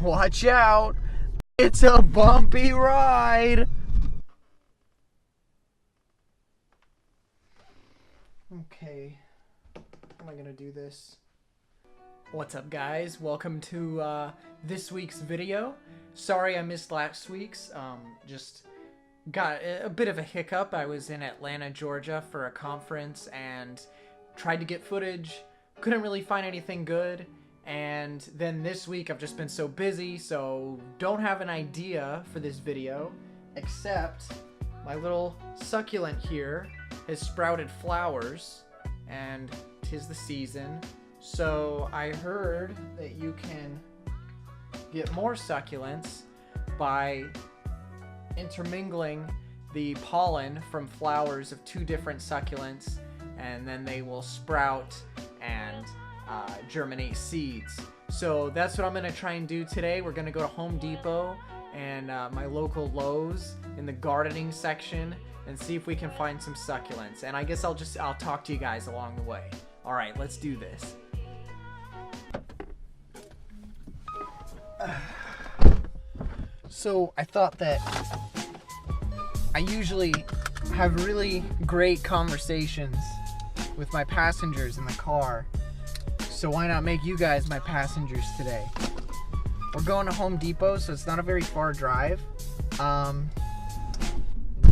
Watch out. It's a bumpy ride. Okay. How am I gonna do this? What's up, guys? Welcome to this week's video. Sorry I missed last week's. Just got a bit of a hiccup. I was in Atlanta, Georgia for a conference and tried to get footage. Couldn't really find anything good. And then this week I've just been so busy, so don't have an idea for this video, except my little succulent here has sprouted flowers, and 'tis the season. So I heard that you can get more succulents by intermingling the pollen from flowers of two different succulents, and then they will sprout and germinate seeds. So that's what I'm gonna try and do today. We're gonna go to Home Depot and my local Lowe's in the gardening section and see if we can find some succulents. And I guess I'll talk to you guys along the way. All right, let's do this. So I thought that I usually have really great conversations with my passengers in the car. So why not make you guys my passengers today? We're going to Home Depot, so it's not a very far drive.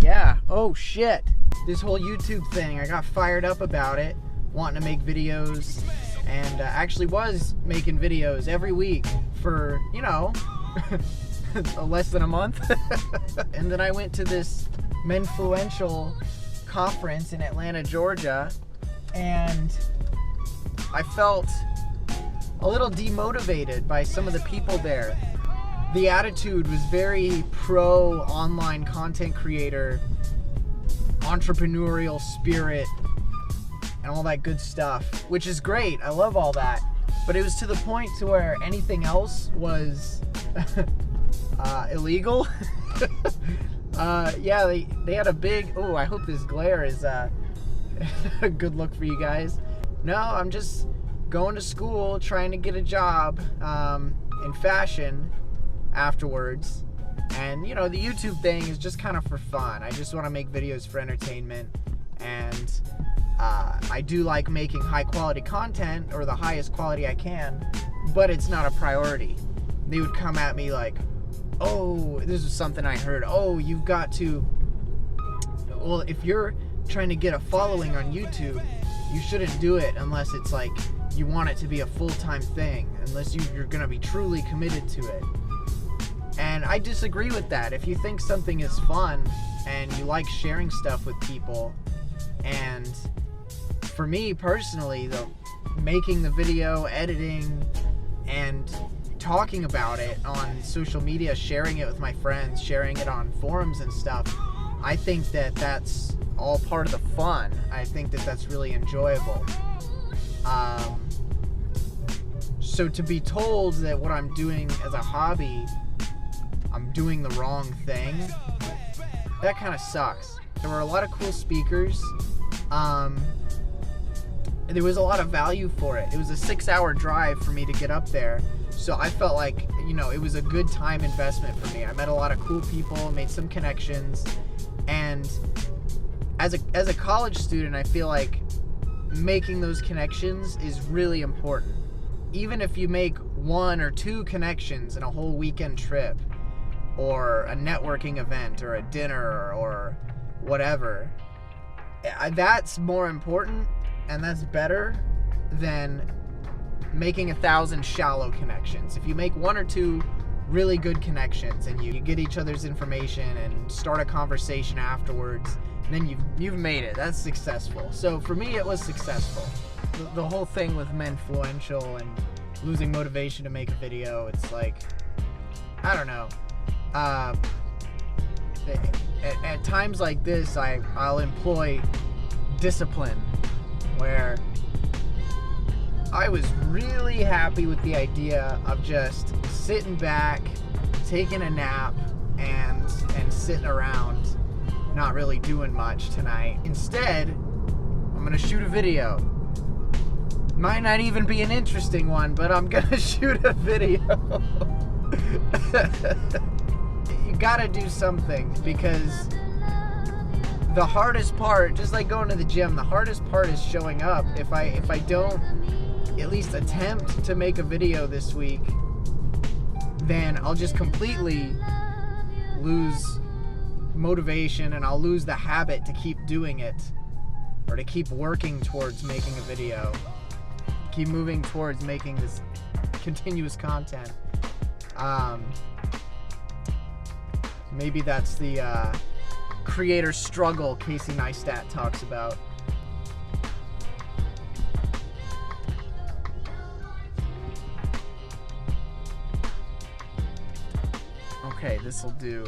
Yeah. Oh shit. This whole YouTube thing, I got fired up about it, wanting to make videos, and actually was making videos every week for, you know, less than a month. And then I went to this Menfluential conference in Atlanta, Georgia, and I felt a little demotivated by some of the people there. The attitude was very pro online content creator, entrepreneurial spirit, and all that good stuff, which is great. I love all that. But it was to the point to where anything else was illegal. Yeah, they had a big, oh, I hope this glare is a good look for you guys. No, I'm just going to school, trying to get a job in fashion afterwards. And, you know, the YouTube thing is just kind of for fun. I just want to make videos for entertainment. And I do like making high quality content, or the highest quality I can, but it's not a priority. They would come at me like, oh, this is something I heard. Oh, you've got to, well, if you're trying to get a following on YouTube, you shouldn't do it unless it's like you want it to be a full-time thing, unless you're gonna be truly committed to it. And I disagree with that. If you think something is fun and you like sharing stuff with people, and for me personally, making the video, editing, and talking about it on social media, sharing it with my friends, sharing it on forums and stuff, I think that that's all part of the fun. I think that that's really enjoyable. So to be told that what I'm doing as a hobby, I'm doing the wrong thing, that kind of sucks. There were a lot of cool speakers. There was a lot of value for it. It was a 6-hour drive for me to get up there. So I felt like, you know, it was a good time investment for me. I met a lot of cool people, made some connections, and as a college student, I feel like making those connections is really important. Even if you make 1 or 2 connections in a whole weekend trip, or a networking event, or a dinner, or whatever, that's more important, and that's better than making 1,000 shallow connections. If you make 1 or 2 really good connections and you get each other's information and start a conversation afterwards, then you've made it. That's successful. So for me, it was successful. The whole thing with Menfluential and losing motivation to make a video, it's like, I don't know. At times like this, I'll employ discipline, where I was really happy with the idea of just sitting back, taking a nap, and sitting around, not really doing much tonight. Instead, I'm gonna shoot a video. Might not even be an interesting one, but I'm gonna shoot a video. You gotta do something, because the hardest part, just like going to the gym, the hardest part is showing up. If I don't at least attempt to make a video this week, then I'll just completely lose motivation, and I'll lose the habit to keep doing it, or to keep working towards making a video, keep moving towards making this continuous content. Maybe that's the creator struggle Casey Neistat talks about. Okay, this'll do.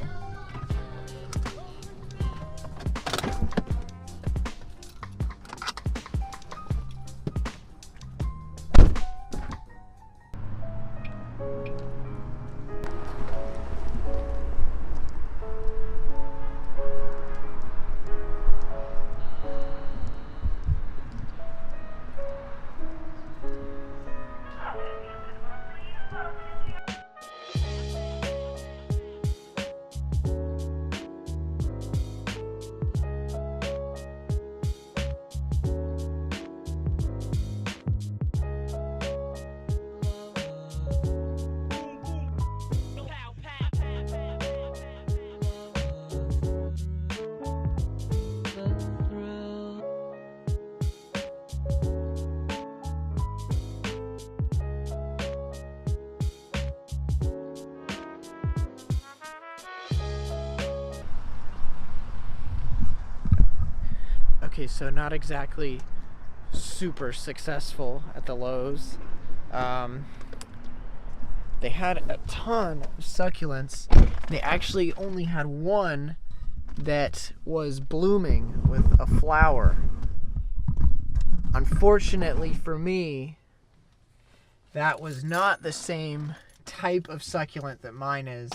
Okay, so not exactly super successful at the Lowe's. They had a ton of succulents. They actually only had one that was blooming with a flower. Unfortunately for me, that was not the same type of succulent that mine is,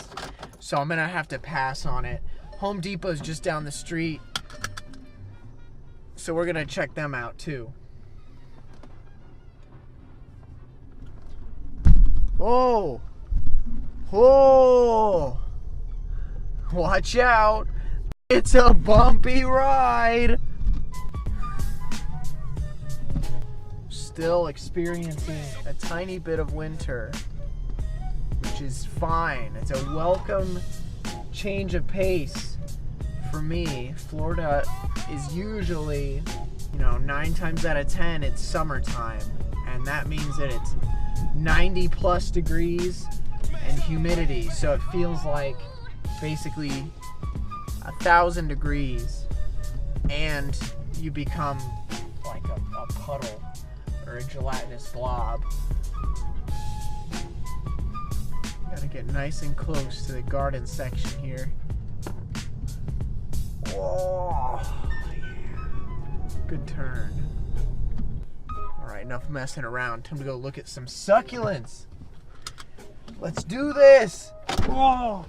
so I'm gonna have to pass on it. Home Depot's just down the street, so we're gonna check them out too. Oh! Oh! Watch out! It's a bumpy ride! Still experiencing a tiny bit of winter, which is fine. It's a welcome change of pace for me. Florida is usually, 9 times out of 10, it's summertime, and that means that it's 90 plus degrees and humidity, so it feels like basically 1,000 degrees, and you become like a puddle or a gelatinous blob. Gotta get nice and close to the garden section here. Whoa, yeah. Good turn. Alright, enough messing around. Time to go look at some succulents. Let's do this! Whoa!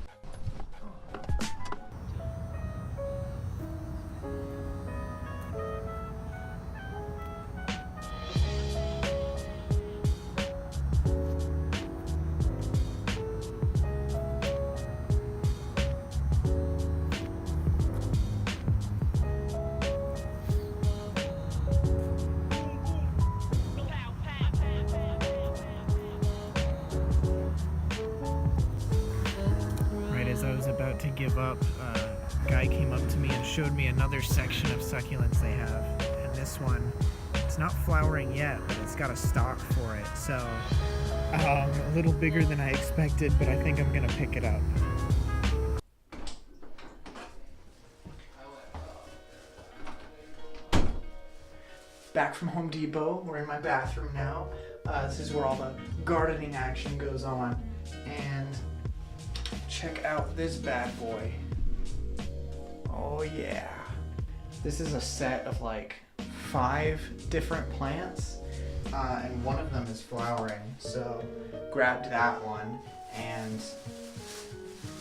As I was about to give up, a guy came up to me and showed me another section of succulents they have. And this one, it's not flowering yet, but it's got a stalk for it. So, a little bigger than I expected, but I think I'm gonna pick it up. Back from Home Depot, we're in my bathroom now. This is where all the gardening action goes on. And check out this bad boy. Oh yeah. This is a set of like 5 different plants, and one of them is flowering. So grabbed that one, and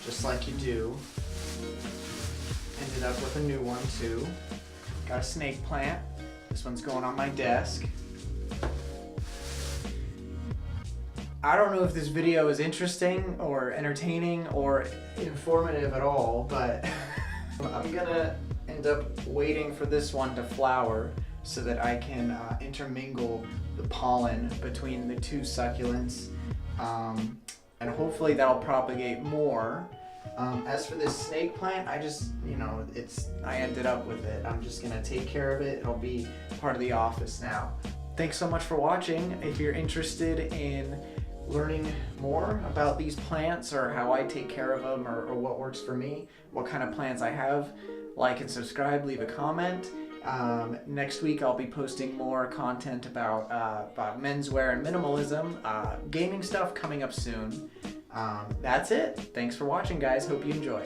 just like you do, ended up with a new one too. Got a snake plant. This one's going on my desk. I don't know if this video is interesting or entertaining or informative at all, but I'm gonna end up waiting for this one to flower so that I can intermingle the pollen between the two succulents, and hopefully that'll propagate more. As for this snake plant, I just, I ended up with it. I'm just gonna take care of it. It'll be part of the office now. Thanks so much for watching. If you're interested in learning more about these plants or how I take care of them, or what works for me, what kind of plants I have, like and subscribe, leave a comment. Next week I'll be posting more content about menswear and minimalism, gaming stuff coming up soon. That's it. Thanks for watching, guys. Hope you enjoy.